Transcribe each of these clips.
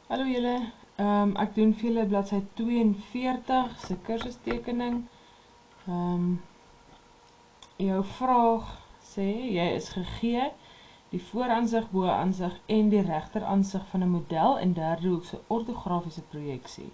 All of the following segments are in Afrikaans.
Hallo julle, ek doen vir julle bladsy 42 se kursustekening. Jou vraag sê, jy is gegee die vooraansig, boaansig en die regteransig van 'n model in derde hoek se ortografiese projeksie.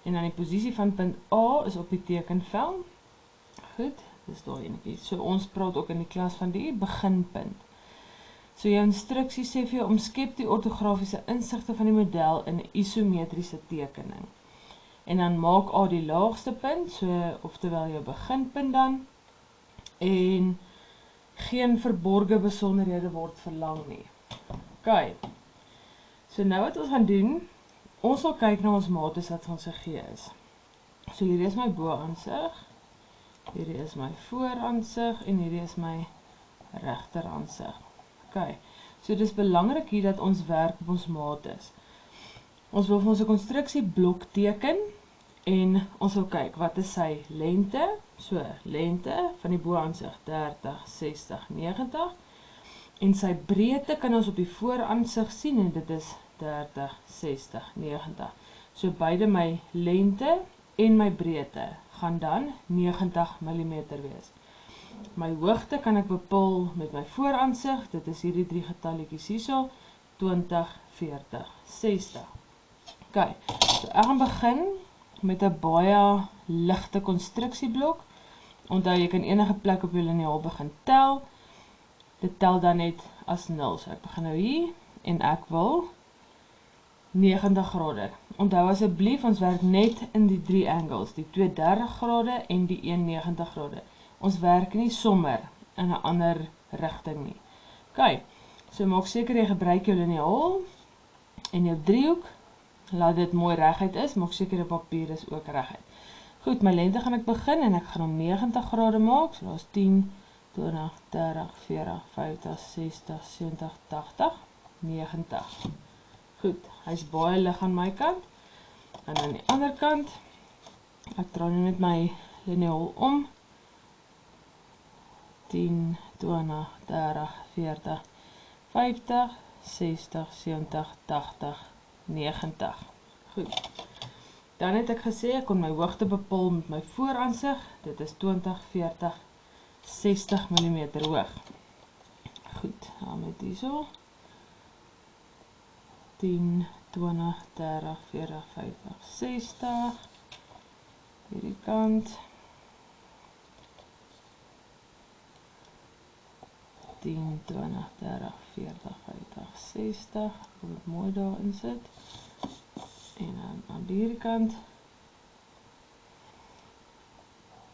En dan die posisie van punt A is op die tekenvel. Goed, dis daar enetjie. So ons praat ook in die klas van die beginpunt. So jou instruksie sê vir jou omskep die ortografiese insigte van die model in 'n isometriese tekening. En dan maak A die laagste punt, so oftewel jou beginpunt dan. En geen verborge besonderhede word verlang nie. OK. So nou wat ons gaan doen, ons sal kyk na ons mates wat ons gegee is. So hierdie is my boaansig, hierdie is my vooraansig en hierdie is my regteransig. OK, so dis belangrik hier dat ons werk op ons mates. Ons wil vir ons 'n konstruksieblok teken en ons wil kyk wat is sy lengte. So lengte van die boaansig 30, 60, 90 en sy breedte kan ons op die vooraansig sien en dit is 30, 60, 90. So beide my lengte en my breedte gaan dan 90 mm wees. My hoogte kan ek bepaal met my vooraansig, dit is hierdie 3 getalletjies hierso, 20, 40, 60. OK, so ek gaan begin met 'n baie ligte konstruksieblok. Onthou, jy kan enige plek op jou liniaal begin tel. Dit tel dan net as 0. So ek begin nou hier en ek wil 90 grade. Onthou asseblief, ons werk net in die 3 angles, die 2 30 grade en die 1 90 grade. Ons werk nie sommer in 'n ander rigting nie. OK, so maak seker jy gebruik jou liniaal en jou driehoek, laat dit mooi reguit is, maak seker jou papier is ook reguit. Goed, my lengte gaan ek begin en ek gaan hom 90 grade maak, so daar's 10, 20, 30, 40, 50, 60, 70, 80, 90. Goed, hy's baie lig aan my kant, en aan die ander kant, ek draai nou net my liniaal om, 10, 20, 30, 40, 50, 60, 70, 80, 90. Goed. Dan het ek gesê, ek kon my hoogte bepaal met my vooraansig, dit is 20, 40, 60 mm hoog. Goed, dan met hierso, 10, 20, 30, 40, 50, 60, hierdie kant, 10, 20, 30, 40, 50, 60, ek wil dit mooi daar insit, en dan aan die kant,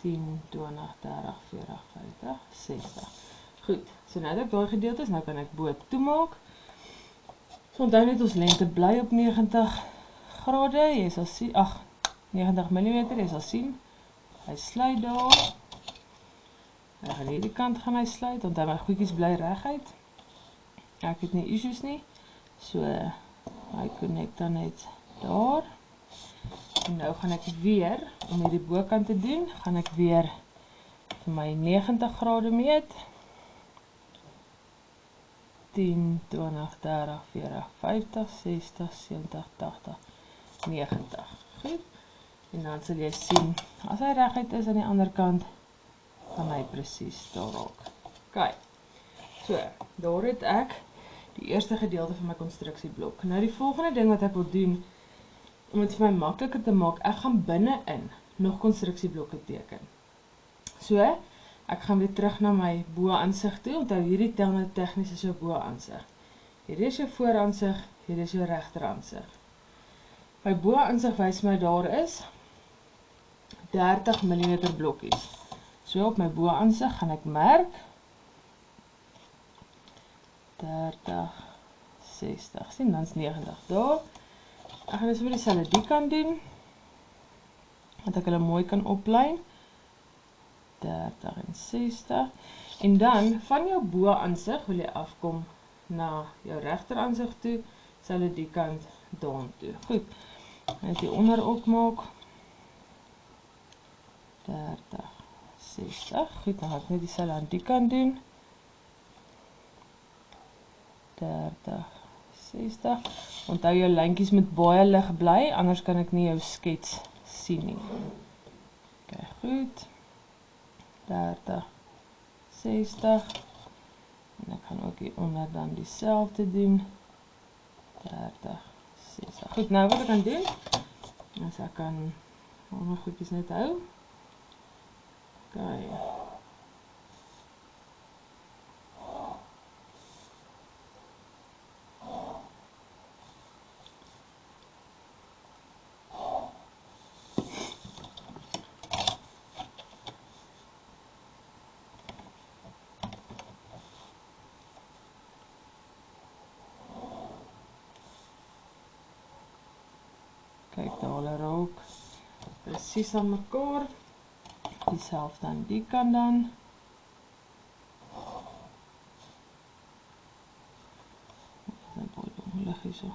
10, 20, 30, 40, 50, 60. Goed, so nou dat ek daai gedeeltes, nou kan ek bo toemaak. So onthou net ons lengte bly op 90 grade, jy sal sien, 90 mm, jy sal sien, hy sluit daar. En aan hierdie kant gaan hy sluit, onthou my goedjies bly reguit. Ek het nie issues nie, so hy connect dan net daar. En nou gaan ek weer, om hierdie bokant te doen, gaan ek weer vir my 90 grade meet. 10, 20, 30, 40, 50, 60, 70, 80, 90. Goed. En dan sal jy sien, as hy reguit is aan die ander kant, gaan hy presies daar raak. OK. So, daar het ek die eerste gedeelte van my konstruksieblok. Nou die volgende ding wat ek wil doen, om dit vir my makliker te maak, ek gaan binne-in nog konstruksieblokke teken. So, ek gaan weer terug na my boaansig toe, onthou hierdie tel nou tegnies is jou boaansig. Hierdie is jou vooraansig, hierdie is jou regteransig. My boaansig wys my daar is 30 mm blokkies. So op my boaansig gaan ek merk 30, 60, sien dan's 90 daar. Ek gaan dus met dieselfde die kant doen, dat ek hulle mooi kan oplyn, 30 en 60, en dan van jou boaansig wil jy afkom na jou regteransig toe, sal die kant daan toe. Goed, net die onder opmaak, 30, 60, goed, dan gaan ek net dieselfde aan die kant doen, 30, 60. Onthou jou lyntjies moet baie lig bly, anders kan ek nie jou skets sien nie. Ok, goed. 30, 60. En ek gaan ook hieronder dan dieselfde doen. 30, 60. Goed, nou wat ek kan doen, is ek kan al my goedjies net hou. Ok. Kyk, daar hulle raak presies aan mekaar. Dieselfde aan die kant dan. Dan baie onlig hierso.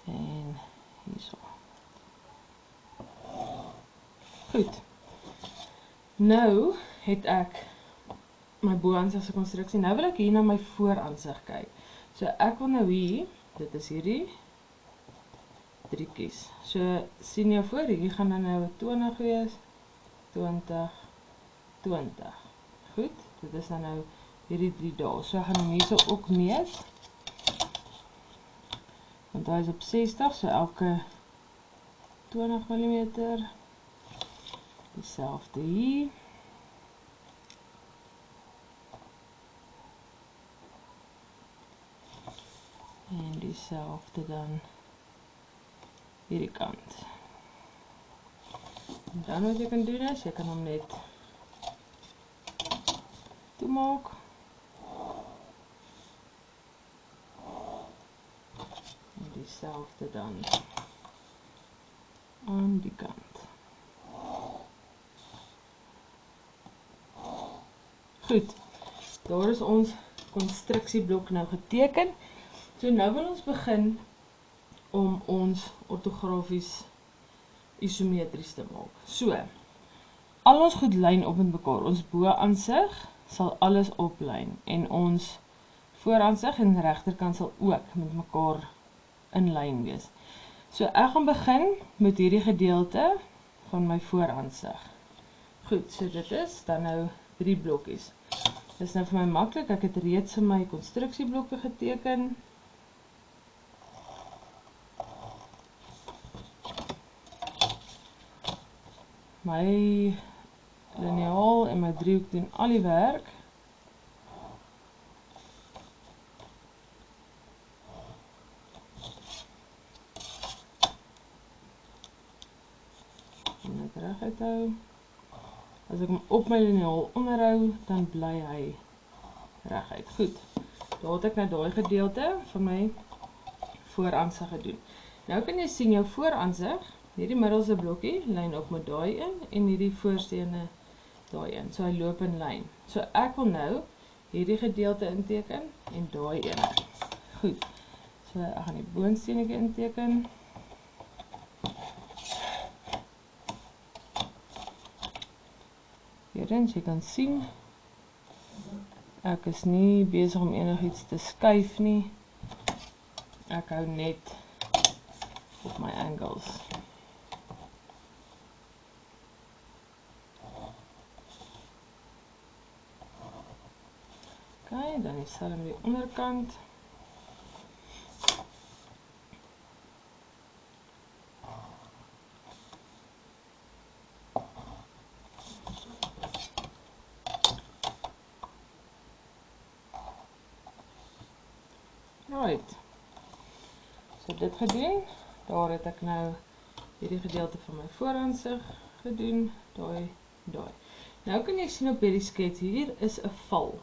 En hierso. Goed. Nou het ek my bo-aansig se konstruksie. Nou wil ek hier na my voor-aansig kyk. So ek wil nou hier, dit is hierdie driekies. So sien jy voor, hier gaan dan nou 20 wees, 20, 20. Goed, dit is dan nou hierdie 3 dae. So ek gaan hom hierso ook meet. Want hy is op 60, so elke 20 mm. Dieselfde hier. En dieselfde dan hierdie kant. En dan wat jy kan doen is, jy kan hom net toemaak. En dieselfde dan aan die kant. Goed, daar is ons konstruksieblok nou geteken. So nou wil ons begin om ons ortografies isometries te maak. So, al ons goed lyn op met mekaar. Ons bo-aansig sal alles oplyn en ons voor-aansig en regterkant sal ook met mekaar in lyn wees. So ek gaan begin met hierdie gedeelte van my voor-aansig. Goed, so dit is dan nou 3 blokkies. Dit is nou vir my maklik, ek het reeds in my konstruksieblokke geteken. My liniaal en my driehoek doen al die werk. En dit reguit hou. As ek hom op my liniaal onderhou, dan bly hy reguit. Goed, daar het ek nou daai gedeelte van my voor-aansig gedoen. Nou kan jy sien jou voor-aansig, hierdie middelste blokkie lyn op met daai in en hierdie voorste ene daai in. So hy loop in lyn. So ek wil nou hierdie gedeelte inteken en daai ene. Goed. So ek gaan die boonsteenetjie inteken. Hierins, jy kan sien, ek is nie besig om enigiets te skuif nie. Ek hou net op my angles. Ok, dan dieselfde met die onderkant. Right. So dit gedoen, daar het ek nou hierdie gedeelte van my voor-aansig gedoen, daai. Nou kan jy sien op hierdie skets, hier is 'n val.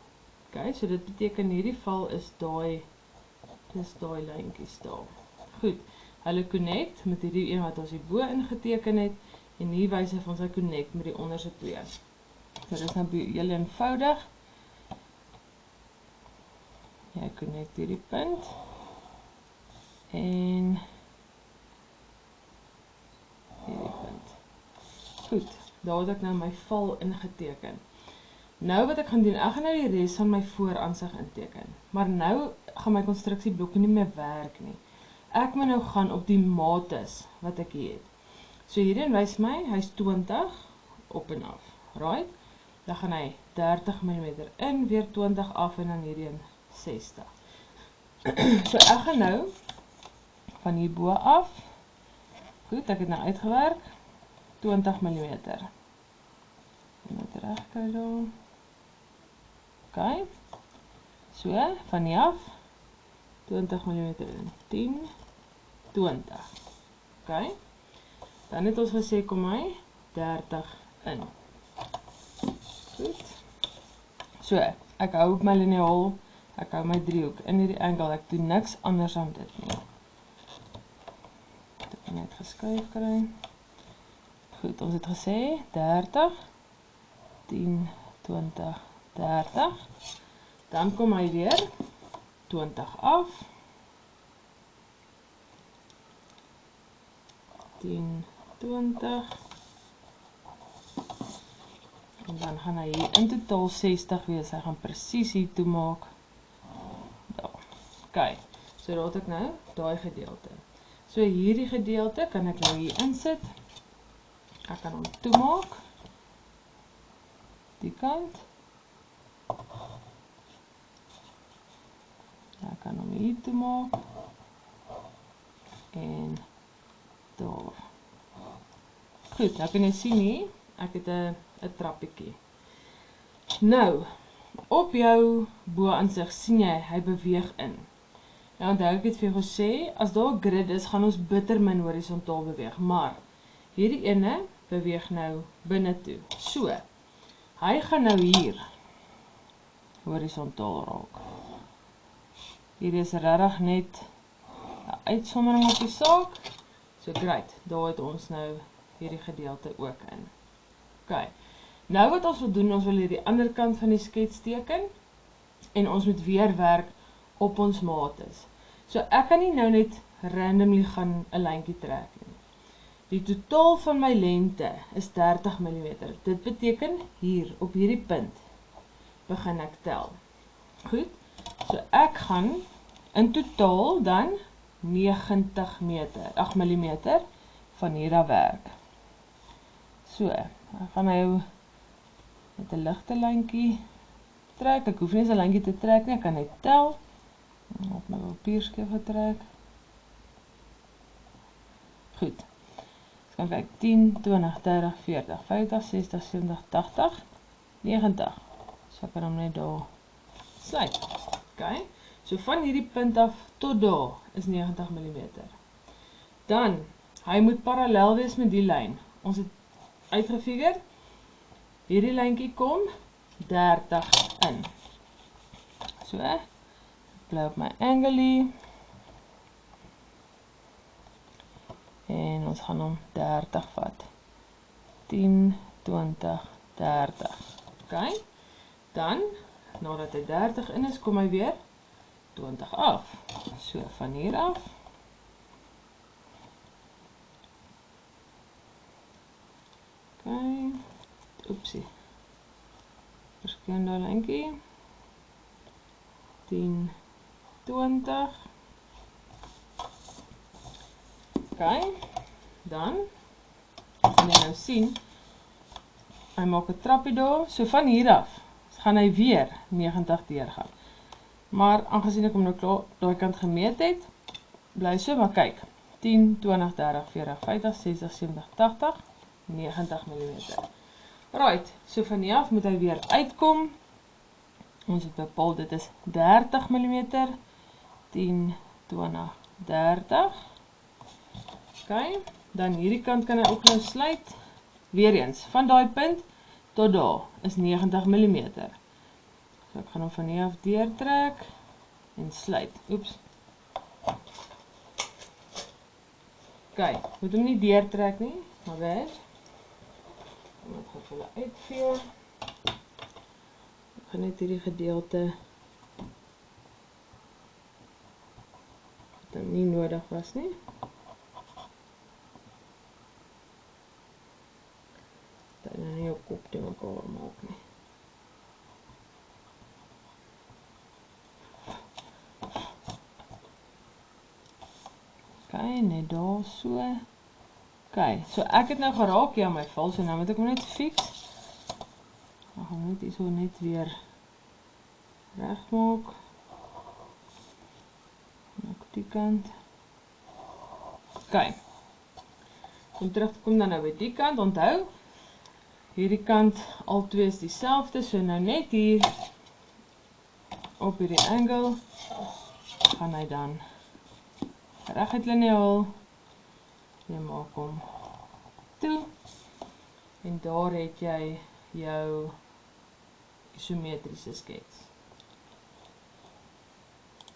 Ok, so dit beteken hierdie val is daai lyntjies daar. Goed, hulle connect met hierdie een wat ons hier bo ingeteken het, en hier wys hy vir ons hy connect met die onderste twee. So dit is nou heel eenvoudig. Jy connect hierdie punt. En hierdie punt. Goed, daar het ek nou my val ingeteken. Nou wat ek gaan doen, ek gaan nou die res van my vooraansig inteken. Maar nou gaan my konstruksieblokke nie meer werk nie. Ek moet nou gaan op die mates wat ek hier het. So hierin wys my, hy's 20 op en af. Right? Dan gaan hy 30 mm in, weer 20 af en dan hierheen 60. So ek gaan nou van hierbo af, goed, ek het nou uitgewerk, 20 mm. Moet regkry daar. OK. So, van hier af, 20 mm in, 10, 20. OK. Dan het ons gesê, kom hy, 30 in. Goed. So, ek hou op my liniaal, ek hou my driehoek in hierdie angle, ek doen niks anders aan dit nie. Ek net geskryf kry. Goed, ons het gesê 30, 10, 20, 30. Dan kom hy weer 20 af. 10, 20. En dan gaan hy hier in totaal 60 wees. Hy gaan presies hier toe maak. Daar. OK. So daar het ek nou daai gedeelte. So hierdie gedeelte kan ek nou hier insit. Ek kan hom toemaak. Die kant. Ek kan hom hier toemaak. En daar. Goed, nou kan jy sien hier, ek het 'n trappietjie. Nou, op jou bo-aansig sien jy, hy beweeg in. Nou onthou ek het vir jou gesê, as daar 'n grid is, gaan ons bitter min horisontaal beweeg, maar hierdie ene beweeg nou binne toe. So, hy gaan nou hier horisontaal raak. Hier is regtig net 'n uitsondering op die saak. So great, daar het ons nou hierdie gedeelte ook in. OK. Nou wat ons wil doen, ons wil hierdie ander kant van die skets teken en ons moet weer werk op ons mates. So ek kan nie nou net randomly gaan 'n lyntjie trek nie. Die totaal van my lengte is 30 mm. Dit beteken hier op hierdie punt begin ek tel. Goed. So ek gaan in totaal dan 90 mm van hier af werk. So, ek gaan nou met 'n ligte lyntjie trek. Ek hoef nie eens 'n lyntjie te trek nie, ek kan net tel. Op my papierskeef getrek. Goed. Ek kan kyk 10, 20, 30, 40, 50, 60, 70, 80, 90. So ek kan hom net daar sluit. OK. So van hierdie punt af tot daar is 90 mm. Dan, hy moet parallel wees met die lyn. Ons het uitgefigure, hierdie lyntjie kom 30 in. So, ek bly op my angle en ons gaan hom 30 vat. 10, 20, 30. OK. Dan, nadat hy 30 in is, kom hy weer 20 af. So, van hier af. OK. Oepsie. Verskyn daar lyntjie. 10, 20. OK. Dan kan jy nou sien, hy maak 'n trappie daar. So van hier af gaan hy weer 90 deurgaan. Maar aangesien ek hom nou klaar daai kant gemeet het, bly so maar kyk. 10, 20, 30, 40, 50, 60, 70, 80, 90 mm. Right, so van hier af moet hy weer uitkom. Ons het bepaal dit is 30 mm. 10, 20, 30. OK, dan hierdie kant kan hy ook nou sluit. Weereens, van daai punt tot daar is 90 mm. So ek gaan hom van hier af deurtrek en sluit. Oeps. OK, moet hom nie deurtrek nie, maar weet. Ek gaan hulle uitvee. Ek gaan net hierdie gedeelte wat nie nodig was nie. Dat nou nie jou kop te mekaar maak nie. Ok, net daar so. Ok, so ek het nou geraak hier aan my val, so nou moet ek hom net fix. Ek gaan net hier so net weer regmaak. Maak die kant. Ok, om terug te kom dan nou by die kant, onthou, hierdie kant, al twee is dieselfde, so nou net hier, op hierdie angle, gaan hy dan reguit liniaal, jy maak hom toe, en daar het jy jou isometriese skets.